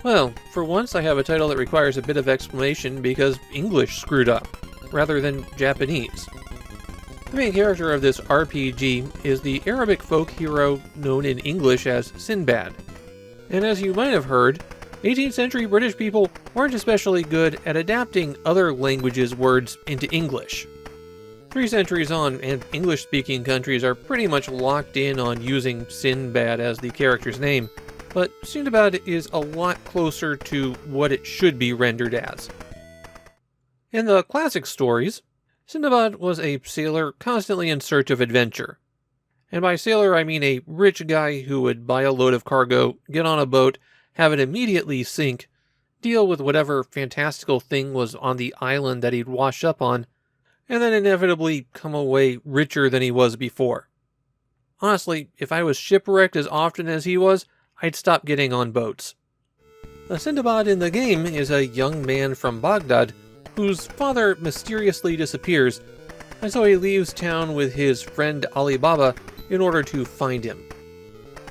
Well, for once I have a title that requires a bit of explanation because English screwed up, rather than Japanese. The main character of this RPG is the Arabic folk hero known in English as Sindbad. And as you might have heard, 18th century British people weren't especially good at adapting other languages' words into English. 3 centuries on, and English-speaking countries are pretty much locked in on using Sindbad as the character's name, but Sindibad is a lot closer to what it should be rendered as. In the classic stories, Sindibad was a sailor constantly in search of adventure. And by sailor I mean a rich guy who would buy a load of cargo, get on a boat, have it immediately sink, deal with whatever fantastical thing was on the island that he'd wash up on, and then inevitably come away richer than he was before. Honestly, if I was shipwrecked as often as he was, I'd stop getting on boats. The Sindibad in the game is a young man from Baghdad whose father mysteriously disappears, and so he leaves town with his friend Ali Baba in order to find him.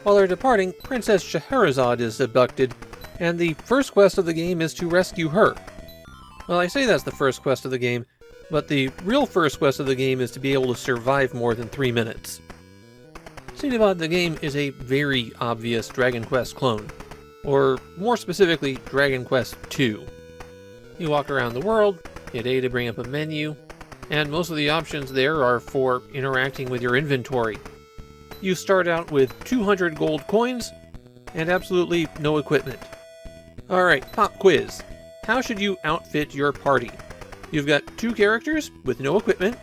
While they're departing, Princess Scheherazade is abducted, and the first quest of the game is to rescue her. Well, I say that's the first quest of the game, but the real first quest of the game is to be able to survive more than 3 minutes. Sindibad the game is a very obvious Dragon Quest clone, or more specifically, Dragon Quest II. You walk around the world, hit A to bring up a menu, and most of the options there are for interacting with your inventory. You start out with 200 gold coins, and absolutely no equipment. Alright, pop quiz. How should you outfit your party? You've got 2 characters with no equipment.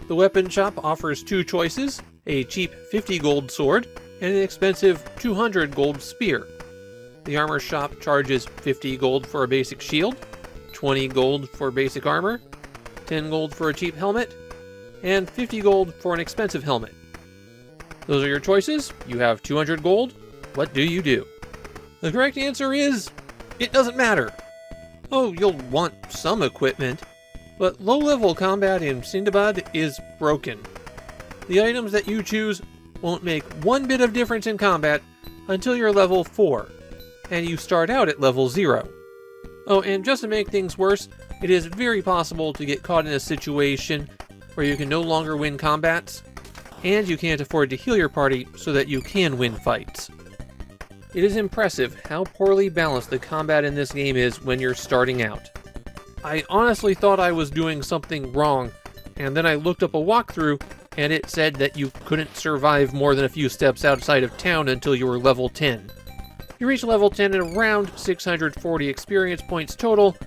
The weapon shop offers 2 choices, a cheap 50 gold sword, and an expensive 200 gold spear. The armor shop charges 50 gold for a basic shield, 20 gold for basic armor, 10 gold for a cheap helmet, and 50 gold for an expensive helmet. Those are your choices. You have 200 gold. What do you do? The correct answer is, it doesn't matter. Oh, you'll want some equipment, but low-level combat in Sindibad is broken. The items that you choose won't make one bit of difference in combat until you're level 4, and you start out at level 0. Oh, and just to make things worse, it is very possible to get caught in a situation where you can no longer win combats, and you can't afford to heal your party so that you can win fights. It is impressive how poorly balanced the combat in this game is when you're starting out. I honestly thought I was doing something wrong, and then I looked up a walkthrough, and it said that you couldn't survive more than a few steps outside of town until you were level 10. You reach level 10 at around 640 experience points total,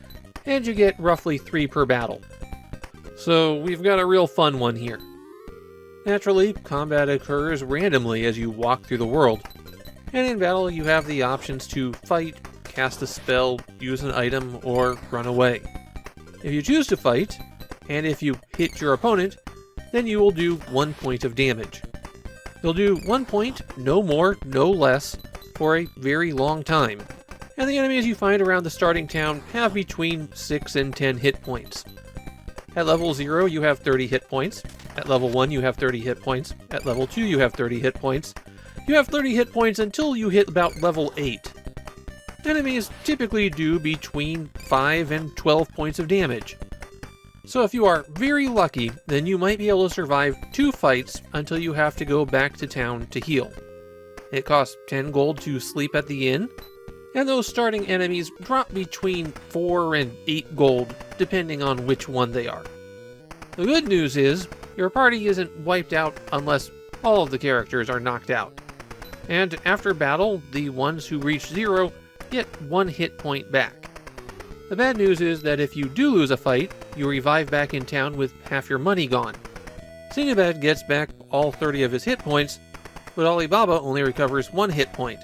and you get roughly 3 per battle. So we've got a real fun one here. Naturally, combat occurs randomly as you walk through the world, and in battle you have the options to fight, cast a spell, use an item, or run away. If you choose to fight, and if you hit your opponent, then you will do 1 point of damage. You'll do 1 point, no more, no less, for a very long time, and the enemies you find around the starting town have between 6 and 10 hit points. At level 0 you have 30 hit points, at level 1 you have 30 hit points, at level 2 you have 30 hit points. You have 30 hit points until you hit about level 8. Enemies typically do between 5 and 12 points of damage. So if you are very lucky, then you might be able to survive 2 fights until you have to go back to town to heal. It costs 10 gold to sleep at the inn, and those starting enemies drop between 4 and 8 gold, depending on which one they are. The good news is, your party isn't wiped out unless all of the characters are knocked out. And after battle, the ones who reach 0 get 1 hit point back. The bad news is that if you do lose a fight, you revive back in town with half your money gone. Sindibad gets back all 30 of his hit points, but Ali Baba only recovers 1 hit point.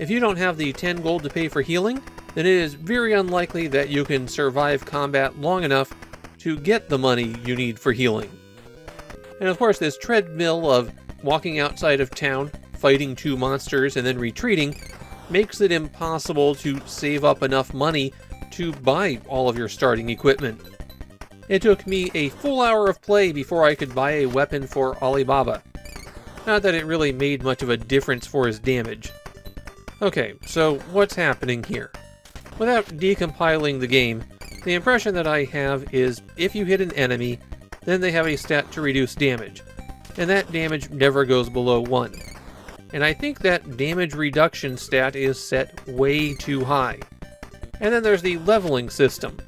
If you don't have the 10 gold to pay for healing, then it is very unlikely that you can survive combat long enough to get the money you need for healing. And of course, this treadmill of walking outside of town, fighting 2 monsters, and then retreating makes it impossible to save up enough money to buy all of your starting equipment. It took me a full hour of play before I could buy a weapon for Ali Baba. Not that it really made much of a difference for his damage. Okay, so what's happening here? Without decompiling the game, the impression that I have is if you hit an enemy, then they have a stat to reduce damage, and that damage never goes below 1. And I think that damage reduction stat is set way too high. And then there's the leveling system.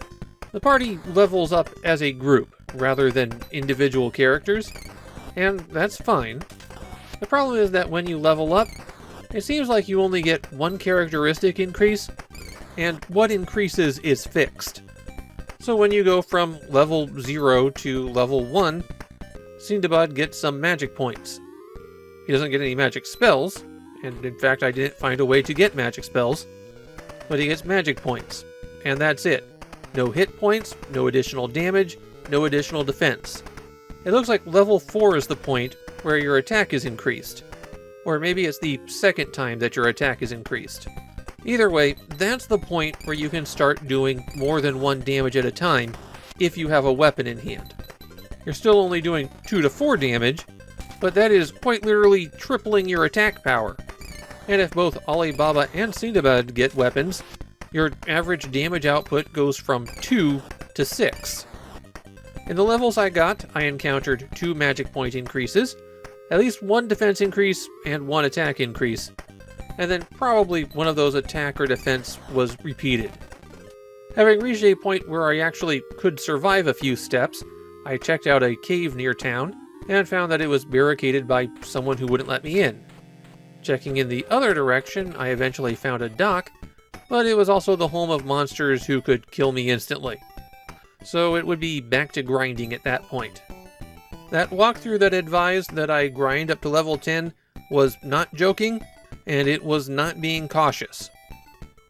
The party levels up as a group, rather than individual characters, and that's fine. The problem is that when you level up, it seems like you only get one characteristic increase, and what increases is fixed. So when you go from level 0 to level 1, Sindibad gets some magic points. He doesn't get any magic spells, and in fact I didn't find a way to get magic spells, but he gets magic points, and that's it. No hit points, no additional damage, no additional defense. It looks like level 4 is the point where your attack is increased. Or maybe it's the second time that your attack is increased. Either way, that's the point where you can start doing more than 1 damage at a time if you have a weapon in hand. You're still only doing 2 to 4 damage, but that is quite literally tripling your attack power. And if both Alibaba and Sindibad get weapons, your average damage output goes from 2 to 6. In the levels I got, I encountered 2 magic point increases, at least 1 defense increase, and 1 attack increase, and then probably one of those attack or defense was repeated. Having reached a point where I actually could survive a few steps, I checked out a cave near town, and found that it was barricaded by someone who wouldn't let me in. Checking in the other direction, I eventually found a dock, but it was also the home of monsters who could kill me instantly. So it would be back to grinding at that point. That walkthrough that advised that I grind up to level 10 was not joking, and it was not being cautious.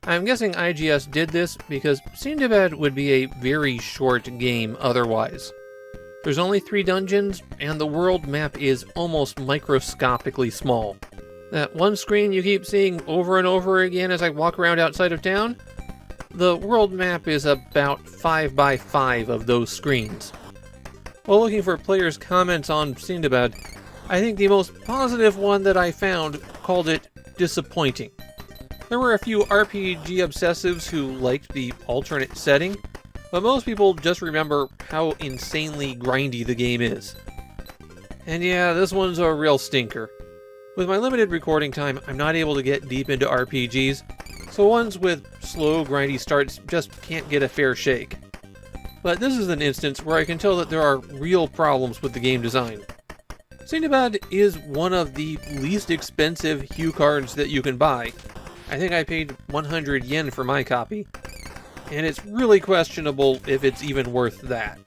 I'm guessing IGS did this because Sindibad would be a very short game otherwise. There's only 3 dungeons, and the world map is almost microscopically small. That one screen you keep seeing over and over again as I walk around outside of town? The world map is about 5 by 5 of those screens. While looking for players' comments on Sindibad, I think the most positive one that I found called it disappointing. There were a few RPG obsessives who liked the alternate setting, but most people just remember how insanely grindy the game is. And yeah, this one's a real stinker. With my limited recording time, I'm not able to get deep into RPGs, so ones with slow, grindy starts just can't get a fair shake. But this is an instance where I can tell that there are real problems with the game design. Sindibad is one of the least expensive hue cards that you can buy. I think I paid 100 yen for my copy, and it's really questionable if it's even worth that.